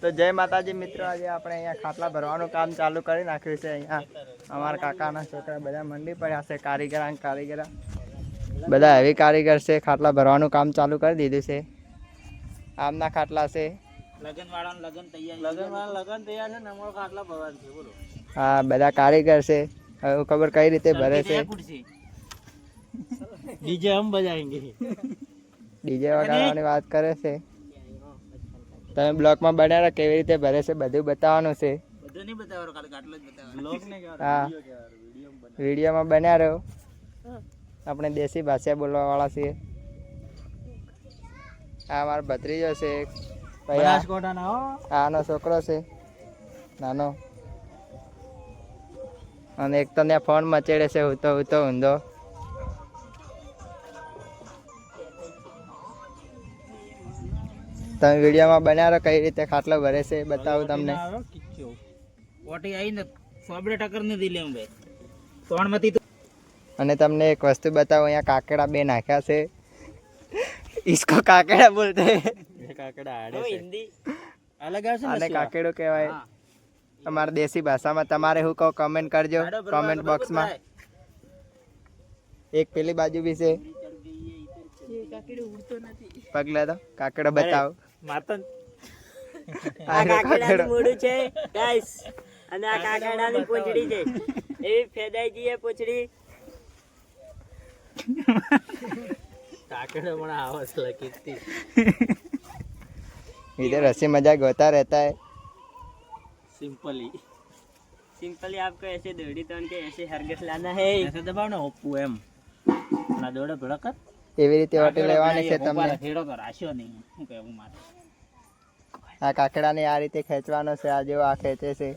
તો જય માતાજી મિત્રો, આજે આપણે અહીંયા ખાટલા ભરવાનું કામ ચાલુ કરી નાખ્યું છે. અહીંયા અમારા કાકાના છોકરા બધા મંડી પડ્યા છે. કારીગર બધા હેવી કારીગર છે. ખાટલા ભરવાનું કામ ચાલુ કરી દીધું છે. આમના ખાટલા છે. હા, બધા કારીગર છે. હવે ખબર કઈ રીતે ભરે છે. ડીજે હમ બજાએંગે. ડીજે વગાડવાની વાત કરે છે. તમે બ્લોકમાં બનાવ્યા કેવી રીતે ભરે છે બધું બતાવવાનું છે. હા, વિડીયોમાં બન્યા રહ્યો. આપણે દેશી ભાષા બોલવા વાળા છીએ. આ મારો ભત્રીજો છે. આનો છોકરો છે નાનો. અને એક તો ત્યાં ફોન મચેડે છે હું તો ઊંધો. તમે વિડીયોમાં બનાવો કઈ રીતે ખાટલો ભરે છે બતાવું તમને. અને તમને એક વસ્તુ બતાવો, અહીંયા કાકેડા બે નાખ્યા છે. ઈસકો કાકેડા બોલતે આને કાકેડો કહેવાય અમારા દેશી ભાષામાં. તમારે શું કહો કમેન્ટ કરજો કમેન્ટ બોક્સમાં. એક પેલી બાજુ બી છે. પગલે તો કાકેડો બતાવો. આ કાકેડાનું મોઢું છે ગાઈસ, અને આ કાકેડાની પૂંછડી છે. એવી ફેદાઈ ગઈ છે પૂંછડી. काकड़ा बड़ा आवाज लगी थी. इधर हंसी मजाक होता रहता है. सिंपली आपको ऐसे दौड़ी तोड़ के ऐसे हरगस लाना है. ऐसे दबाव ना ओपू एम ना दौड़े भड़ा कर એવી રીતે ઓટી લેવાની છે તમને. હેડો તો રાખ્યો નહીં. શું કહેવું મારે. આ કાકડાને આ રીતે ખેંચવાનો છે. આ જેવો આ ખેંચે છે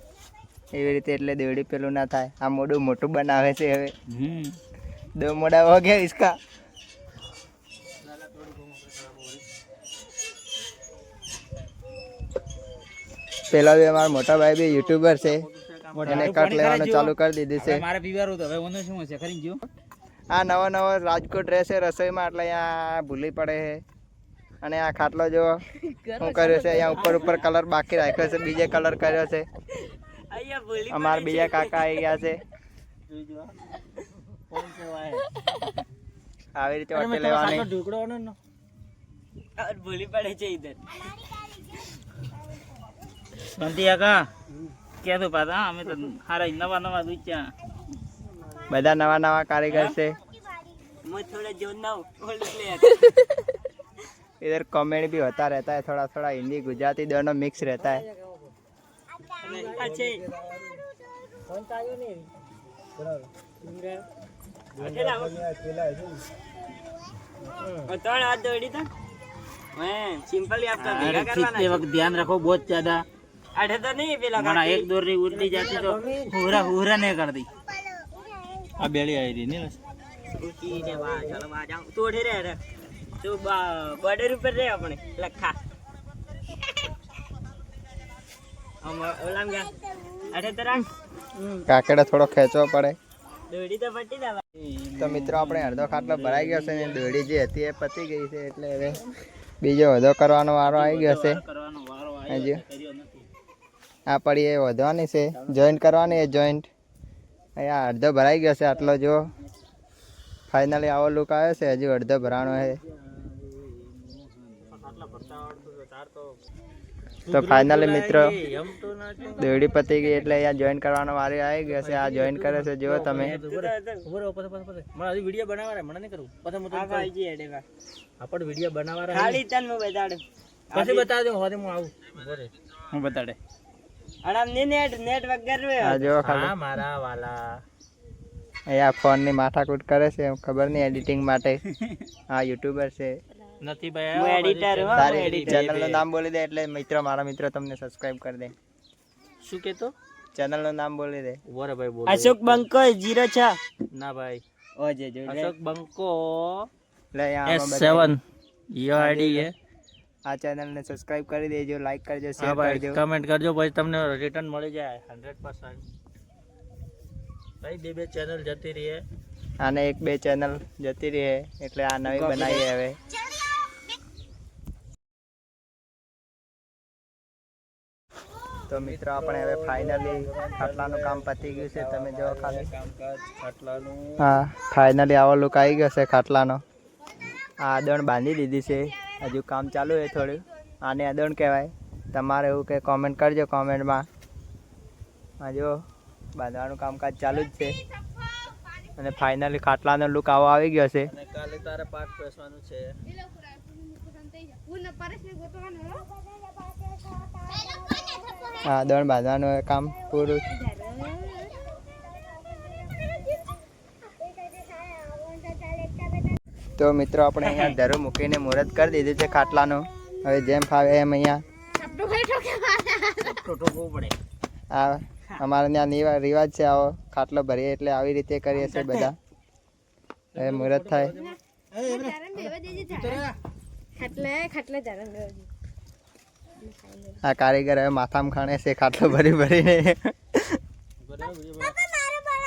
એવી રીતે, એટલે દોડી પેલું ના થાય. આ મોઢું મોટું બનાવે છે. હવે દો મોડા હો ગયા इसका. પેલા બી અમારા મોટા ભાઈ બી યુટ્યુબર છે. એને કટ લેવાનું ચાલુ કરી દીધું છે. મારે પીવાનું તો હવે ઓનો શું છે ખરી ગયો. આ નવો રાજકોટ રહેશે રસોઈમાં, એટલે અહીંયા ભૂલી પડે છે. અને આ ખાટલો જો શું કર્યો છે, અહીંયા ઉપર કલર બાકી રાખ્યો છે, બીજે કલર કર્યો છે. અમારા બીજા કાકા આવી ગયા છે. આવી રીતે ઓટી લેવાની. ભૂલી પડે છે ઇધર. બંધી કા કે તો પાછા અમે તો હારા નવા દુચ્યા. બધા નવા कारीगर से. मैं थोड़ा जोड़ना हूँ ओल्ड प्लेयर. इधर कॉमेडी भी होता रहता है, थोड़ा थोड़ा हिंदी गुजराती दोनों मिक्स रहता है. अच्छे और हाथ दौड़ी था. मैं सिंपल ही आपका भीगा करवाना है. वक्त ध्यान रखो बहुत ज्यादा. अठे तो नहीं पेला माना एक दौर री उड़ती जाती तो पूरा नहीं कर दी. आ बेड़ी आई रही नहीं की रे वाह चलो आ जाओ तोड़े रे तो बॉर्डर ऊपर रे अपने लखा हम ओलाम गया अठे तरह કાકડા થોડો ખેંચવો પડે. દોડી તો પટી દવા. તો મિત્રો આપણે અડધો ખાટલો ભરાઈ ગયો છે ને દોડી જે હતી એ પતી ગઈ છે, એટલે હવે બીજો વધો કરવાનો વારો આવી ગયો છે. करवानो वारो હજી करियो નથી. આ પડી એ વધવાની છે, જોઈન્ટ કરવાની. એ જોઈન્ટ અહીંયા અડધો ભરાઈ ગયો છે. આટલો જો ફાઇનલી આવો લુક આવ્યો છે. હજુ અડધો ભરાણો છે. તો ફાઇનલી મિત્રો દોડી પતી ગઈ, એટલે અહીંયા જોઈન કરવાનો વારો આવી ગયો છે. આ જોઈન કરે છે જો તમે. મને હજી વિડિયો બનાવવા રે, મને નહીં કરું. પછી હું આ ભાઈ જી એડે વા આપણ વિડિયો બનાવવા રે. ખાલી તન મો બતાડે પછી બતાવજો હોદે હું આવું. બોરે હું બતાડે. આરામ ની નેટ વગર રે. આ જો ખાલી હા મારા વાલા અહીંયા ફોનની માથાકૂટ કરે છે, ખબર નહીં એડિટિંગ માટે. હા યુટ્યુબર છે. નથી ભાઈ. હું એડિટર હું તારી ચેનલનું નામ બોલી દે, એટલે મારા મિત્રો તમને સબસ્ક્રાઇબ કરી દે. શું કેતો? ચેનલનું નામ બોલી દે. બોરે ભાઈ બોલ. અશોક બંકો 06 ના ભાઈ. ઓજે જો અશોક બંકો એટલે અહીંયા S7 યો આઈડી હે. આ ચેનલને સબસ્ક્રાઇબ કરી દેજો, લાઈક કરજો, હા શેર ભાઈ કરજો. કમેન્ટ કરજો, પછી તમને રિટર્ન મળી જાય 100%. ભાઈ બે ચેનલ જતી રહી હે. આને એક બે ચેનલ જતી રહી, એટલે આ નવી બનાવી હવે. તો મિત્રો આપણે હવે ફાઇનલી ખાટલાનું કામ પતી ગયું છે. તમે જો ખાલી હા ફાઇનલી આવો લુક આવી ગયો છે ખાટલાનો. આ આદણ બાંધી દીધી છે, હજુ કામ ચાલુ છે થોડું. આને આદણ કહેવાય. તમારે એવું કે કોમેન્ટ કરજો કોમેન્ટમાં. હા જો બાંધવાનું કામકાજ ચાલુ જ છે અને ફાઇનલી ખાટલાનો લુક આવો આવી ગયો છે. કાલે તારે પાક પેસવાનું છે. હા દોણ બાંધવાનું કામ પૂરું. તો મિત્રો આપણે અહીંયા ધરું મૂકીને મુહૂર્ત કરી દીધું છે ખાટલાનું. હવે જેમ ફાવે એમ અહીંયા આ અમારે ત્યાં રિવાજ છે, આવો ખાટલો ભરીએ એટલે આવી રીતે કરીએ છીએ બધા. હવે મુહૂર્ત થાય. આ કારીગર હવે માથામાં ખાણે છે ખાટલો ભરી ભરીને.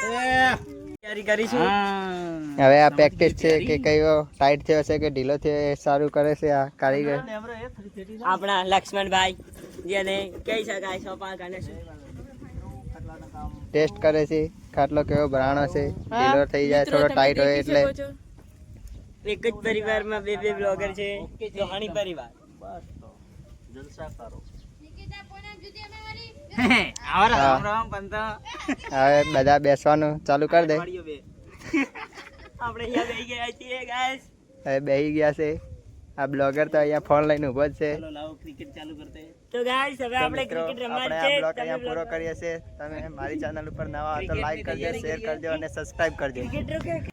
તૈયારી કરીશું. હવે આ પ્રેક્ટિસ છે કે કયો ટાઈટ થયો છે કે ઢીલો થયો એ સારું કરે છે આ કારીગર. આપણા લક્ષ્મણભાઈ જેને કહી શકાય સોપા ગણેશ ટેસ્ટ કરે છે ખાટલો કેવો ભરાણો છે. ઢીલો થઈ જાય થોડો ટાઈટ હોય એટલે. એક જ પરિવારમાં બે બે બ્લોગર છે, રોહાણી પરિવાર. હવે બધા બેસવાનું ચાલુ કરી દે. આપણે અહીંયા બેસી ગયા છીએ ગાઈસ. હવે બેસી ગયા છે. આ બ્લોગર તો અહીંયા ફોન લઈને ઉભો જ છે. તો ગાઈસ હવે આપણે ક્રિકેટ રમવા આપણે છે. આ બ્લોગ અહીંયા પૂરો કરીએ છીએ. તમે મારી ચેનલ ઉપર નવા હો તો લાઈક કરજો, શેર કરજો અને સબસ્ક્રાઇબ કરજો. ક્રિકેટ